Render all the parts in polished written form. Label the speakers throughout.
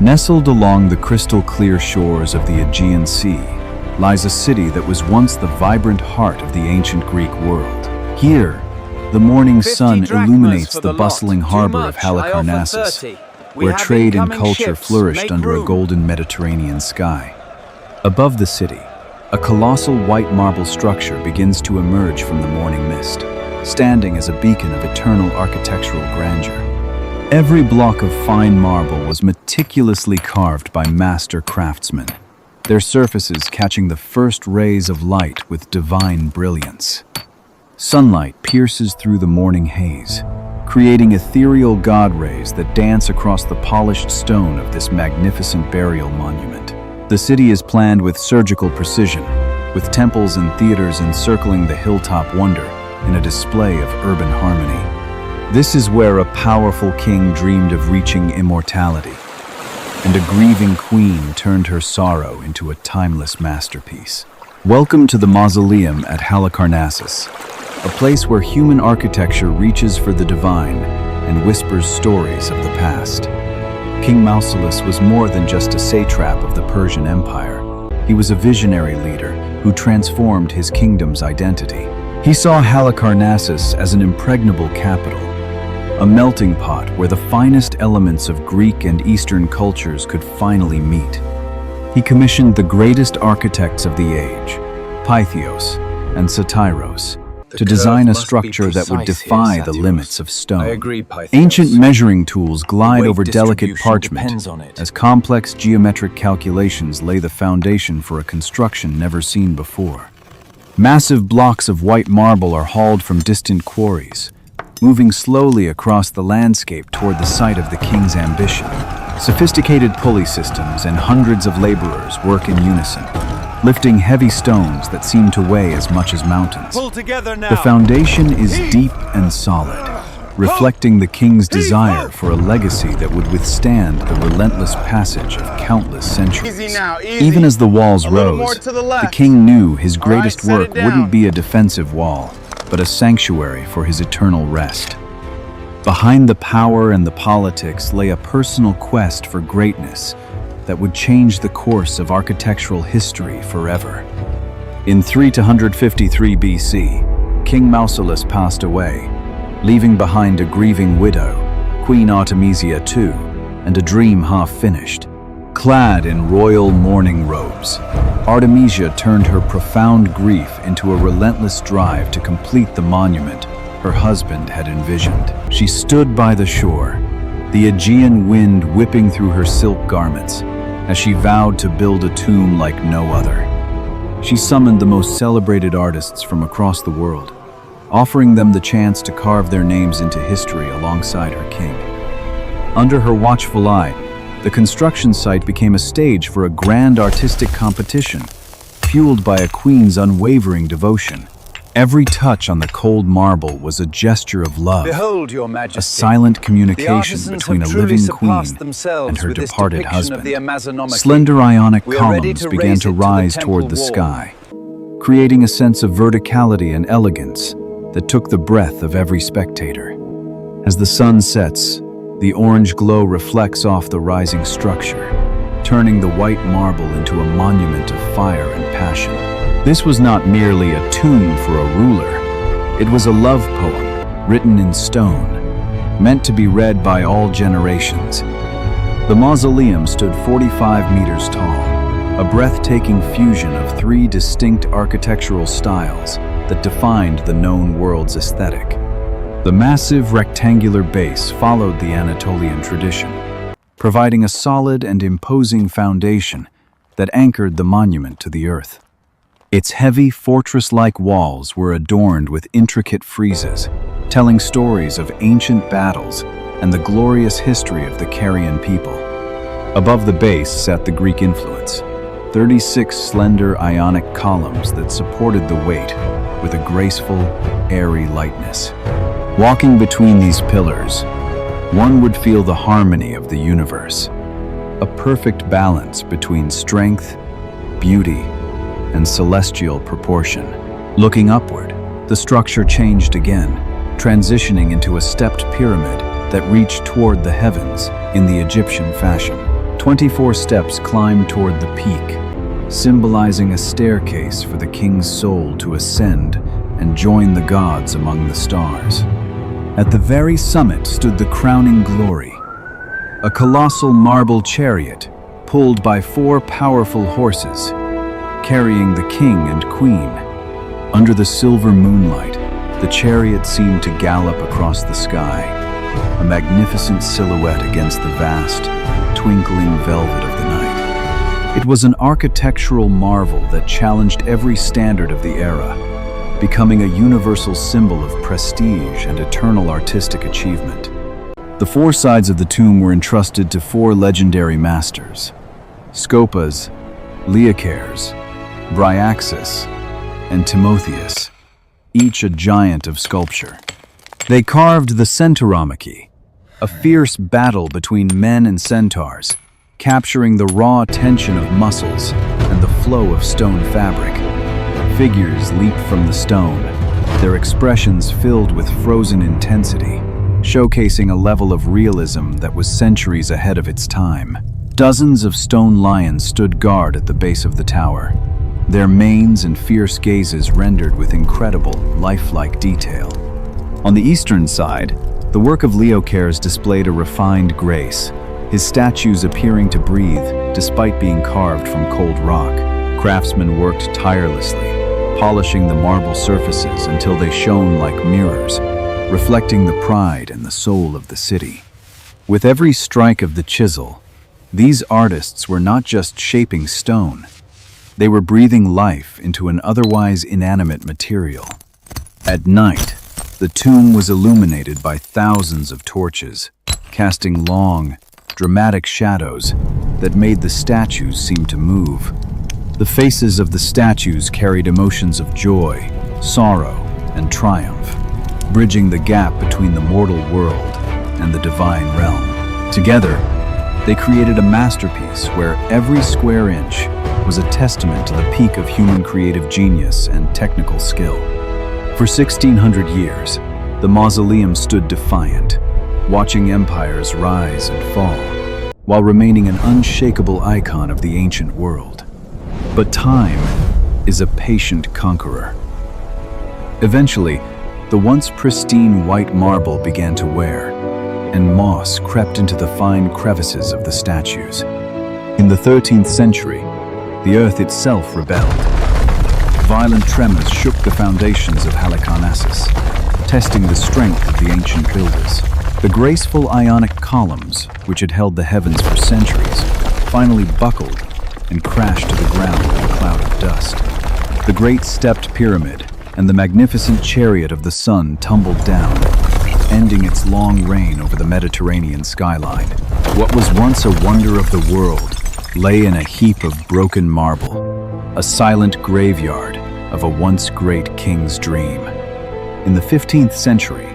Speaker 1: Nestled along the crystal-clear shores of the Aegean Sea lies a city that was once the vibrant heart of the ancient Greek world. Here, the morning sun illuminates the bustling harbor of Halicarnassus, where trade and culture flourished under a golden Mediterranean sky. Above the city, a colossal white marble structure begins to emerge from the morning mist, standing as a beacon of eternal architectural grandeur. Every block of fine marble was meticulously carved by master craftsmen, their surfaces catching the first rays of light with divine brilliance. Sunlight pierces through the morning haze, creating ethereal god rays that dance across the polished stone of this magnificent burial monument. The city is planned with surgical precision, with temples and theaters encircling the hilltop wonder in a display of urban harmony. This is where a powerful king dreamed of reaching immortality, and a grieving queen turned her sorrow into a timeless masterpiece. Welcome to the Mausoleum at Halicarnassus, a place where human architecture reaches for the divine and whispers stories of the past. King Mausolus was more than just a satrap of the Persian Empire. He was a visionary leader who transformed his kingdom's identity. He saw Halicarnassus as an impregnable capital, a melting pot where the finest elements of Greek and Eastern cultures could finally meet. He commissioned the greatest architects of the age, Pythios and Satyros, to design a structure that would defy the limits of stone. Ancient measuring tools glide over delicate parchment as complex geometric calculations lay the foundation for a construction never seen before. Massive blocks of white marble are hauled from distant quarries, moving slowly across the landscape toward the site of the king's ambition. Sophisticated pulley systems and hundreds of laborers work in unison, lifting heavy stones that seem to weigh as much as mountains.
Speaker 2: Pull together now.
Speaker 1: The foundation is deep and solid, reflecting the king's desire for a legacy that would withstand the relentless passage of countless centuries.
Speaker 2: Easy now, easy.
Speaker 1: Even as the walls
Speaker 2: A little more
Speaker 1: rose,
Speaker 2: to the
Speaker 1: the
Speaker 2: left.
Speaker 1: king knew his greatest
Speaker 2: set it
Speaker 1: work
Speaker 2: down.
Speaker 1: wouldn't be a defensive wall, but a sanctuary for his eternal rest. Behind the power and the politics lay a personal quest for greatness that would change the course of architectural history forever. In 353 BC, King Mausolus passed away, leaving behind a grieving widow, Queen Artemisia II, and a dream half-finished. Clad in royal mourning robes, Artemisia turned her profound grief into a relentless drive to complete the monument her husband had envisioned. She stood by the shore, the Aegean wind whipping through her silk garments, as she vowed to build a tomb like no other. She summoned the most celebrated artists from across the world, offering them the chance to carve their names into history alongside her king. Under her watchful eye, the construction site became a stage for a grand artistic competition, fueled by a queen's unwavering devotion. Every touch on the cold marble was a gesture of love,
Speaker 2: Behold, Your Majesty.
Speaker 1: a silent
Speaker 2: The
Speaker 1: communication
Speaker 2: artisans
Speaker 1: between a
Speaker 2: have truly
Speaker 1: living queen
Speaker 2: surpassed themselves
Speaker 1: and her
Speaker 2: with this
Speaker 1: departed
Speaker 2: depiction
Speaker 1: husband.
Speaker 2: of the Amazonomachy.
Speaker 1: Slender ionic
Speaker 2: We are ready
Speaker 1: columns
Speaker 2: to
Speaker 1: began
Speaker 2: raise
Speaker 1: to
Speaker 2: it to the
Speaker 1: rise
Speaker 2: temple
Speaker 1: toward the
Speaker 2: wall.
Speaker 1: sky, creating a sense of verticality and elegance that took the breath of every spectator. As the sun sets, the orange glow reflects off the rising structure, turning the white marble into a monument of fire and passion. This was not merely a tomb for a ruler. It was a love poem written in stone, meant to be read by all generations. The mausoleum stood 45 meters tall, a breathtaking fusion of three distinct architectural styles that defined the known world's aesthetic. The massive rectangular base followed the Anatolian tradition, providing a solid and imposing foundation that anchored the monument to the earth. Its heavy, fortress-like walls were adorned with intricate friezes, telling stories of ancient battles and the glorious history of the Carian people. Above the base sat the Greek influence, 36 slender ionic columns that supported the weight with a graceful, airy lightness. Walking between these pillars, one would feel the harmony of the universe, a perfect balance between strength, beauty, and celestial proportion. Looking upward, the structure changed again, transitioning into a stepped pyramid that reached toward the heavens in the Egyptian fashion. 24 steps climb toward the peak, symbolizing a staircase for the king's soul to ascend and join the gods among the stars. At the very summit stood the crowning glory, a colossal marble chariot pulled by 4 powerful horses, carrying the king and queen. Under the silver moonlight, the chariot seemed to gallop across the sky, a magnificent silhouette against the vast, twinkling velvet of the night. It was an architectural marvel that challenged every standard of the era, becoming a universal symbol of prestige and eternal artistic achievement. The 4 sides of the tomb were entrusted to 4 legendary masters: Scopas, Lycares, Bryaxis, and Timotheus, each a giant of sculpture. They carved the Centauromachi, a fierce battle between men and centaurs, capturing the raw tension of muscles and the flow of stone fabric. Figures leaped from the stone, their expressions filled with frozen intensity, showcasing a level of realism that was centuries ahead of its time. Dozens of stone lions stood guard at the base of the tower, their manes and fierce gazes rendered with incredible, lifelike detail. On the eastern side, the work of Lycares displayed a refined grace, his statues appearing to breathe despite being carved from cold rock. Craftsmen worked tirelessly, polishing the marble surfaces until they shone like mirrors, reflecting the pride and the soul of the city. With every strike of the chisel, these artists were not just shaping stone, they were breathing life into an otherwise inanimate material. At night, the tomb was illuminated by thousands of torches, casting long, dramatic shadows that made the statues seem to move. The faces of the statues carried emotions of joy, sorrow, and triumph, bridging the gap between the mortal world and the divine realm. Together, they created a masterpiece where every square inch was a testament to the peak of human creative genius and technical skill. For 1,600 years, the mausoleum stood defiant, watching empires rise and fall, while remaining an unshakable icon of the ancient world. But time is a patient conqueror. Eventually, the once pristine white marble began to wear, and moss crept into the fine crevices of the statues. In the 13th century, the earth itself rebelled. Violent tremors shook the foundations of Halicarnassus, testing the strength of the ancient builders. The graceful Ionic columns, which had held the heavens for centuries, finally buckled and crashed to the ground in a cloud of dust. The great stepped pyramid and the magnificent chariot of the sun tumbled down, ending its long reign over the Mediterranean skyline. What was once a wonder of the world lay in a heap of broken marble, a silent graveyard of a once great king's dream. In the 15th century,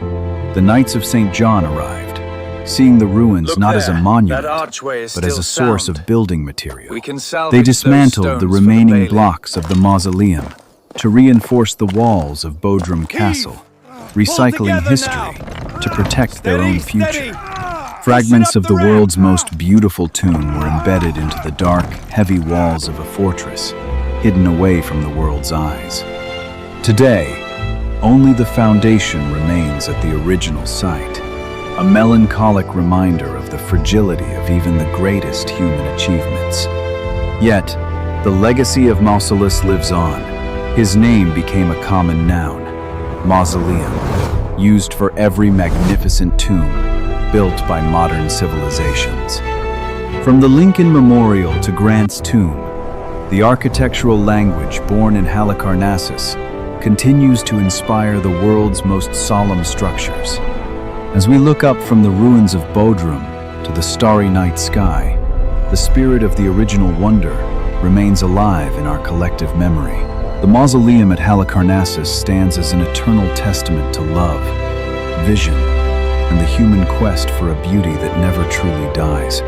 Speaker 1: the Knights of St. John arrived, seeing the ruins not as a monument, but as a source of building material. They dismantled the remaining blocks of the mausoleum to reinforce the walls of Bodrum Castle, recycling history to protect their own future. Fragments of the world's most beautiful tomb were embedded into the dark, heavy walls of a fortress, hidden away from the world's eyes. Today, only the foundation remains at the original site, a melancholic reminder of the fragility of even the greatest human achievements. Yet, the legacy of Mausolus lives on. His name became a common noun, mausoleum, used for every magnificent tomb built by modern civilizations. From the Lincoln Memorial to Grant's tomb, the architectural language born in Halicarnassus continues to inspire the world's most solemn structures. As we look up from the ruins of Bodrum to the starry night sky, the spirit of the original wonder remains alive in our collective memory. The mausoleum at Halicarnassus stands as an eternal testament to love, vision, and the human quest for a beauty that never truly dies.